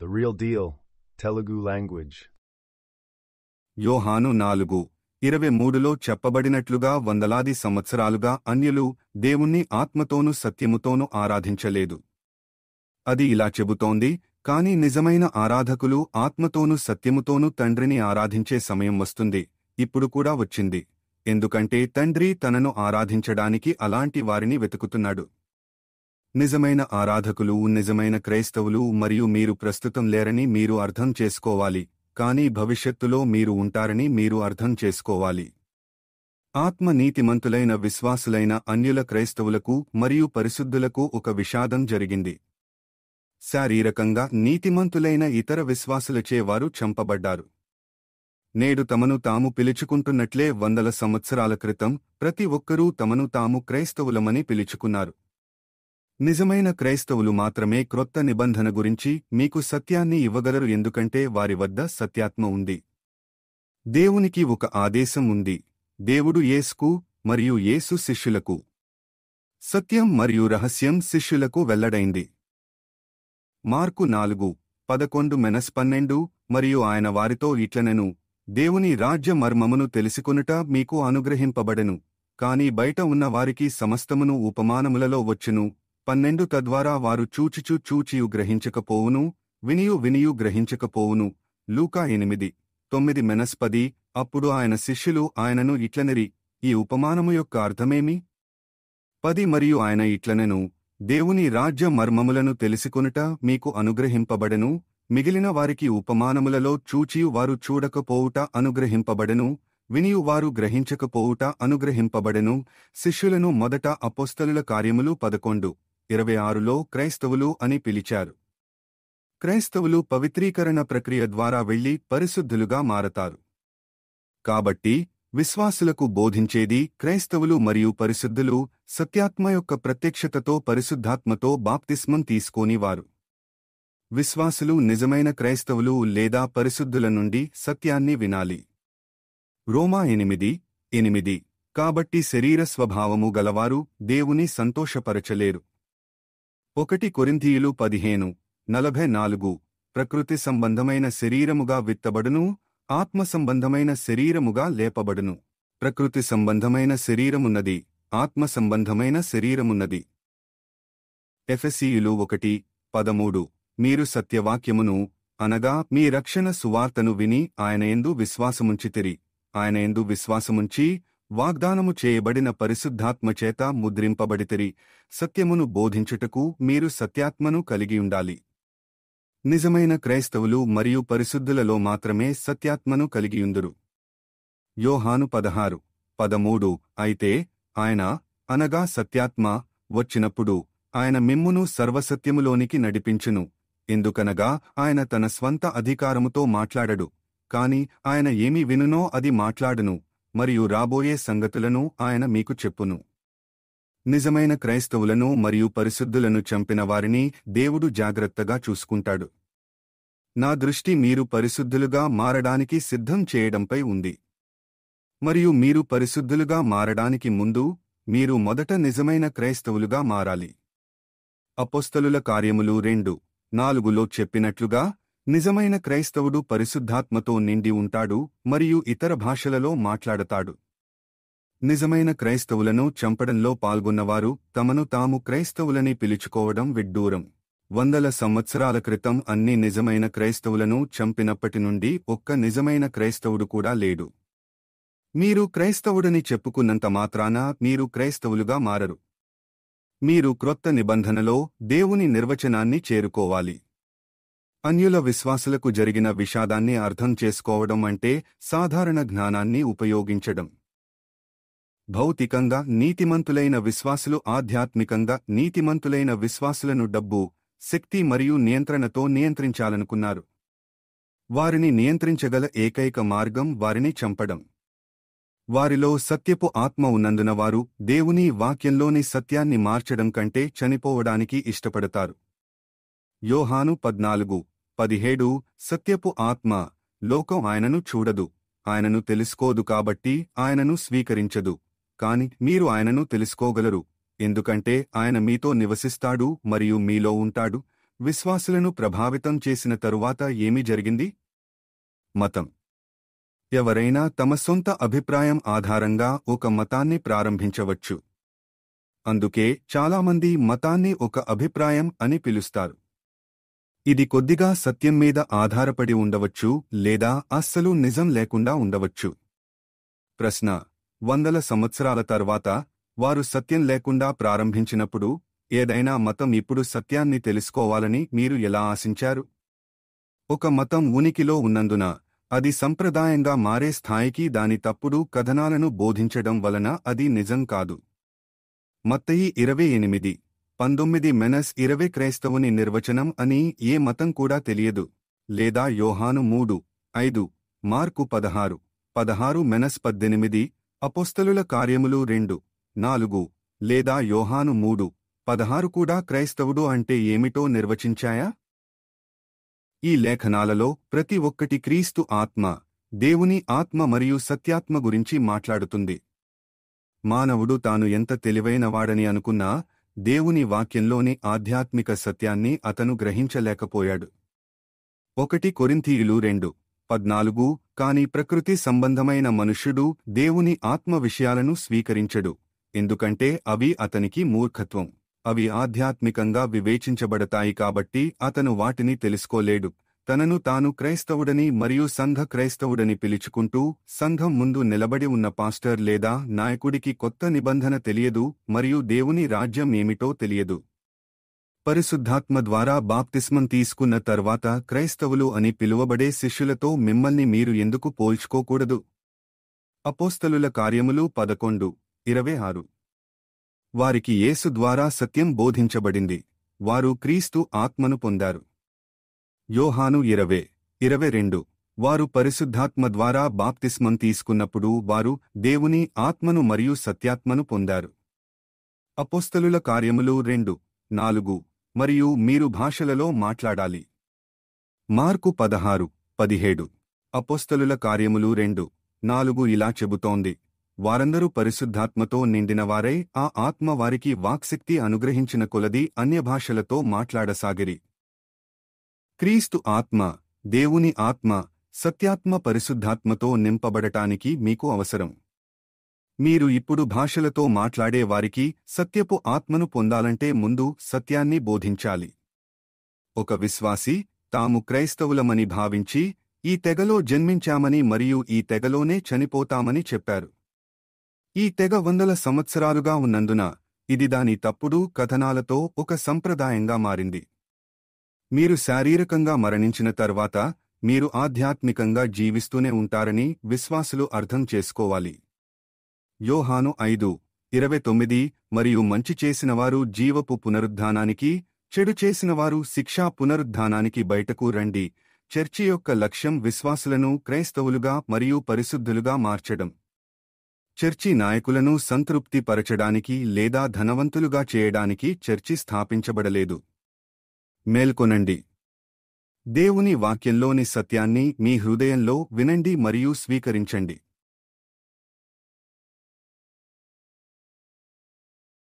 The real deal. Telugu language. యోహాను 4:23లో చెప్పబడినట్లుగా వందలాది సంవత్సరాలుగా అన్యులు దేవుణ్ణి ఆత్మతోనూ సత్యముతోనూ ఆరాధించలేదు. అది ఇలా చెబుతోంది, కాని నిజమైన ఆరాధకులు ఆత్మతోనూ సత్యముతోనూ తండ్రిని ఆరాధించే సమయం వస్తుంది, ఇప్పుడు కూడా వచ్చింది. ఎందుకంటే తండ్రి తనను ఆరాధించడానికి అలాంటి వారిని వెతుకుతున్నాడు. నిజమైన ఆరాధకులు నిజమైన క్రైస్తవులు మరియు మీరు ప్రస్తుతం లేరని మీరు అర్థం చేసుకోవాలి, కానీ భవిష్యత్తులో మీరు ఉంటారని మీరు అర్థం చేసుకోవాలి. ఆత్మ నీతిమంతులైన విశ్వాసులైన అన్యుల క్రైస్తవులకు మరియు పరిశుద్ధులకు ఒక విషాదం జరిగింది. శారీరకంగా నీతిమంతులైన ఇతర విశ్వాసులచే వారు చంపబడ్డారు. నేడు తమను తాము పిలుచుకుంటున్నట్లే వందల సంవత్సరాల క్రితం ప్రతి ఒక్కరూ తమను తాము క్రైస్తవులమని పిలుచుకున్నారు. నిజమైన క్రైస్తవులు మాత్రమే క్రొత్త నిబంధన గురించి మీకు సత్యాన్ని ఇవ్వగలరు, ఎందుకంటే వారి వద్ద సత్యాత్మ ఉంది. దేవునికి ఒక ఆదేశం ఉంది. దేవుడు యేసుకు మరియు యేసు శిష్యులకు సత్యం మరియు రహస్యం శిష్యులకు వెల్లడైంది. మార్కు 4:11-12 మరియు ఆయన వారితో ఇట్లనెను, దేవుని రాజ్య మర్మమును తెలుసుకొనుట మీకు అనుగ్రహింపబడెను, కాని బయట ఉన్న వారికి సమస్తమును ఉపమానములలో వచ్చును. 12 తద్వారా వారు చూచియు గ్రహించకపోవును, వినియు గ్రహించకపోవును. లూకా 8:9-10 అప్పుడు ఆయన శిష్యులు ఆయనను ఇట్లనెరి, ఈ ఉపమానము యొక్క అర్థమేమి? 10 మరియు ఆయన ఇట్లనెను, దేవుని రాజ్య మర్మములను తెలుసుకొనుట మీకు అనుగ్రహింపబడెను, మిగిలిన వారికి ఉపమానములలో చూచియు వారు చూడకపోవుట అనుగ్రహింపబడెను, వినియు వారు గ్రహించకపోవుట అనుగ్రహింపబడెను. శిష్యులను మొదట అపోస్తలుల కార్యములు 11:26లో క్రైస్తవులు అని పిలిచారు. క్రైస్తవులు పవిత్రీకరణ ప్రక్రియ ద్వారా వెళ్లి పరిశుద్ధులుగా మారతారు. కాబట్టి విశ్వాసులకు బోధించేది క్రైస్తవులు మరియు పరిశుద్ధులు సత్యాత్మ యొక్క ప్రత్యక్షతతో పరిశుద్ధాత్మతో బాప్తిస్మం తీసుకోనివారు. విశ్వాసులు నిజమైన క్రైస్తవులు లేదా పరిశుద్ధుల నుండి సత్యాన్ని వినాలి. రోమా 8:8 కాబట్టి శరీర స్వభావము గలవారు దేవుని సంతోషపరచలేరు. 1 కొరింథీయులు 15:44 ప్రకృతి సంబంధమైన శరీరముగా విత్తబడును, ఆత్మ సంబంధమైన శరీరముగా లేపబడును. ప్రకృతి సంబంధమైన శరీరమున్నది, ఆత్మ సంబంధమైన శరీరమున్నది. ఎఫెసీయులు 1:13 మీరు సత్యవాక్యమును అనగా మీ రక్షణ సువార్తను విని ఆయనయందు విశ్వాసముంచితిరి, ఆయనయందు విశ్వాసముంచి వాగ్దానము చేయబడిన పరిశుద్ధాత్మచేత ముద్రింపబడితిరి. సత్యమును బోధించుటకు మీరు సత్యాత్మను కలిగియుండాలి. నిజమైన క్రైస్తవులు మరియు పరిశుద్ధులలో మాత్రమే సత్యాత్మను కలిగియుందురు. యోహాను 16:13 అయితే ఆయన అనగా సత్యాత్మ వచ్చినప్పుడు ఆయన మిమ్మును సర్వసత్యములోనికి నడిపించును, ఎందుకనగా ఆయన తన స్వంత అధికారముతో మాట్లాడడు, కాని ఆయన ఏమి వినునో అది మాట్లాడును, మరియు రాబోయే సంగతులను ఆయన మీకు చెప్పును. నిజమైన క్రైస్తవులను మరియు పరిశుద్ధులను చంపిన వారిని దేవుడు జాగ్రత్తగా చూసుకుంటాడు. నా దృష్టి మీరు పరిశుద్ధులుగా మారడానికి సిద్ధం చేయడంపై ఉంది. మరియు మీరు పరిశుద్ధులుగా మారడానికి ముందు మీరు మొదట నిజమైన క్రైస్తవులుగా మారాలి. అపోస్తలుల కార్యములు 2:4లో చెప్పినట్లుగా నిజమైన క్రైస్తవుడు పరిశుద్ధాత్మతో నిండి ఉంటాడు మరియు ఇతర భాషలలో మాట్లాడతాడు. నిజమైన క్రైస్తవులను చంపడంలో పాల్గొన్నవారు తమను తాము క్రైస్తవులని పిలుచుకోవడం విడ్డూరం. వందల సంవత్సరాల క్రితం అన్ని నిజమైన క్రైస్తవులను చంపినప్పటి నుండి ఒక్క నిజమైన క్రైస్తవుడు కూడా లేడు. మీరు క్రైస్తవుడని చెప్పుకున్నంత మాత్రాన మీరు క్రైస్తవులుగా మారరు. మీరు క్రొత్త నిబంధనలో దేవుని నిర్వచనాన్ని చేరుకోవాలి. అన్యుల విశ్వాసులకు జరిగిన విషాదాన్ని అర్థం చేసుకోవడం అంటే సాధారణ జ్ఞానాన్ని ఉపయోగించడం. భౌతికంగా నీతిమంతులైన విశ్వాసులు ఆధ్యాత్మికంగా నీతిమంతులైన విశ్వాసులను డబ్బు, శక్తి మరియు నియంత్రణతో నియంత్రించాలనుకున్నారు. వారిని నియంత్రించగల ఏకైక మార్గం వారిని చంపడం. వారిలో సత్యపు ఆత్మ ఉన్నందున వారు దేవుని వాక్యంలోని సత్యాన్ని మార్చడం కంటే చనిపోవడానికి ఇష్టపడతారు. యోహాను 14:17 సత్యపు ఆత్మ లోకం ఆయనను చూడదు, ఆయనను తెలుసుకోదు, కాబట్టి ఆయనను స్వీకరించదు. కాని మీరు ఆయనను తెలుసుకోగలరు, ఎందుకంటే ఆయన మీతో నివసిస్తాడు మరియు మీలో ఉంటాడు, విశ్వాసులను ప్రభావితం చేసిన తరువాత ఏమి జరిగింది? మతం. ఎవరైనా తమ సొంత అభిప్రాయం ఆధారంగా ఒక మతాన్ని ప్రారంభించవచ్చు. అందుకే చాలామంది మతాన్ని ఒక అభిప్రాయం అని పిలుస్తారు. ఇది కొద్దిగా సత్యం మీద ఆధారపడి ఉండవచ్చు లేదా అస్సలు నిజం లేకుండా ఉండవచ్చు. ప్రశ్న: 100 సంవత్సరాల తర్వాత వారు సత్యం లేకుండా ప్రారంభించినప్పుడు ఏదైనా మతం ఇప్పుడు సత్యాన్ని తెలుసుకోవాలని మీరు ఎలా ఆశించారు? ఒక మతం ఉనికిలో ఉన్నందున అది సంప్రదాయంగా మారే స్థాయికి దాని తప్పుడు కథనాలను బోధించడం వలన అది నిజం కాదు. మత్తయి 28:19-20 క్రైస్తవుని నిర్వచనం అని ఏ మతం కూడా తెలియదు. లేదా యోహాను 3:5, మార్కు 16:18, అపోస్తలుల కార్యములు 2:4 లేదా యోహాను 3:16 కూడా క్రైస్తవుడు అంటే ఏమిటో నిర్వచించాయా? ఈ లేఖనాలలో ప్రతి ఒక్కటి క్రీస్తు ఆత్మ, దేవుని ఆత్మ మరియు సత్యాత్మ గురించి మాట్లాడుతుంది. మానవుడు తాను ఎంత తెలివైనవాడని అనుకున్నా దేవుని వాక్యంలోని ఆధ్యాత్మిక సత్యాన్ని అతను గ్రహించలేకపోయాడు. 1 కొరింథీయులు 2:14 కాని ప్రకృతి సంబంధమైన మనుష్యుడు దేవుని ఆత్మ విషయాలను స్వీకరించడు, ఎందుకంటే అవి అతనికి మూర్ఖత్వం. అవి ఆధ్యాత్మికంగా వివేచించబడతాయి కాబట్టి అతను వాటిని తెలుసుకోలేడు. తనను తాను క్రైస్తవుడని మరియు సంఘ క్రైస్తవుడని పిలుచుకుంటూ సంఘం ముందు నిలబడి ఉన్న పాస్టర్ లేదా నాయకుడికి కొత్త నిబంధన తెలియదు మరియు దేవుని రాజ్యం ఏమిటో తెలియదు. పరిశుద్ధాత్మ ద్వారా బాప్తిస్మం తీసుకున్న తర్వాత క్రైస్తవులు అని పిలువబడే శిష్యులతో మిమ్మల్ని మీరు ఎందుకు పోల్చుకోకూడదు? అపోస్తలుల కార్యములు 11:26. వారికి యేసు ద్వారా సత్యం బోధించబడింది. వారు క్రీస్తు ఆత్మను పొందారు. యోహాను 20:22. వారు పరిశుద్ధాత్మ ద్వారా బాప్తిస్మం తీసుకున్నప్పుడు వారు దేవుని ఆత్మను మరియు సత్యాత్మను పొందారు. అపోస్తలుల కార్యములు 2:4 మరియు మీరు భాషలలో మాట్లాడాలి. మార్కు 16:17. అపోస్తలుల కార్యములు 2:4 ఇలా చెబుతోంది: వారందరూ పరిశుద్ధాత్మతో నిండినవారై ఆ ఆత్మ వారికి వాక్శక్తి అనుగ్రహించిన కొలది అన్యభాషలతో మాట్లాడసాగిరి. క్రీస్తు ఆత్మ, దేవుని ఆత్మ, సత్యాత్మ పరిశుద్ధాత్మతో నింపబడటానికి మీకు అవసరం. మీరు ఇప్పుడు భాషలతో మాట్లాడే వారికి సత్యపు ఆత్మను పొందాలంటే ముందు సత్యాన్ని బోధించాలి. ఒక విశ్వాసి తాము క్రైస్తవులమని భావించి ఈ తెగలో జన్మించామని మరియు ఈ తెగలోనే చనిపోతామని చెప్పారు. ఈ తెగ 100 సంవత్సరాలుగా ఉన్నందున ఇది దాని తప్పుడు కథనాలతో ఒక సంప్రదాయంగా మారింది. మీరు శారీరకంగా మరణించిన తర్వాత మీరు ఆధ్యాత్మికంగా జీవిస్తూనే ఉంటారని విశ్వాసులు అర్థం చేసుకోవాలి. యోహాను 5:29 మరియు మంచి చేసినవారు జీవపు పునరుద్ధానానికి, చెడు చేసినవారు శిక్షా పునరుద్ధానానికి బయటకు రండి. చర్చి యొక్క లక్ష్యం విశ్వాసులను క్రైస్తవులుగా మరియు పరిశుద్ధులుగా మార్చడం. చర్చి నాయకులను సంతృప్తి పరచడానికి లేదా ధనవంతులుగా చేయడానికి చర్చి స్థాపించబడలేదు. మేల్కొనండి. దేవుని వాక్యంలోని సత్యాన్ని మీ హృదయంలో వినండి మరియు స్వీకరించండి.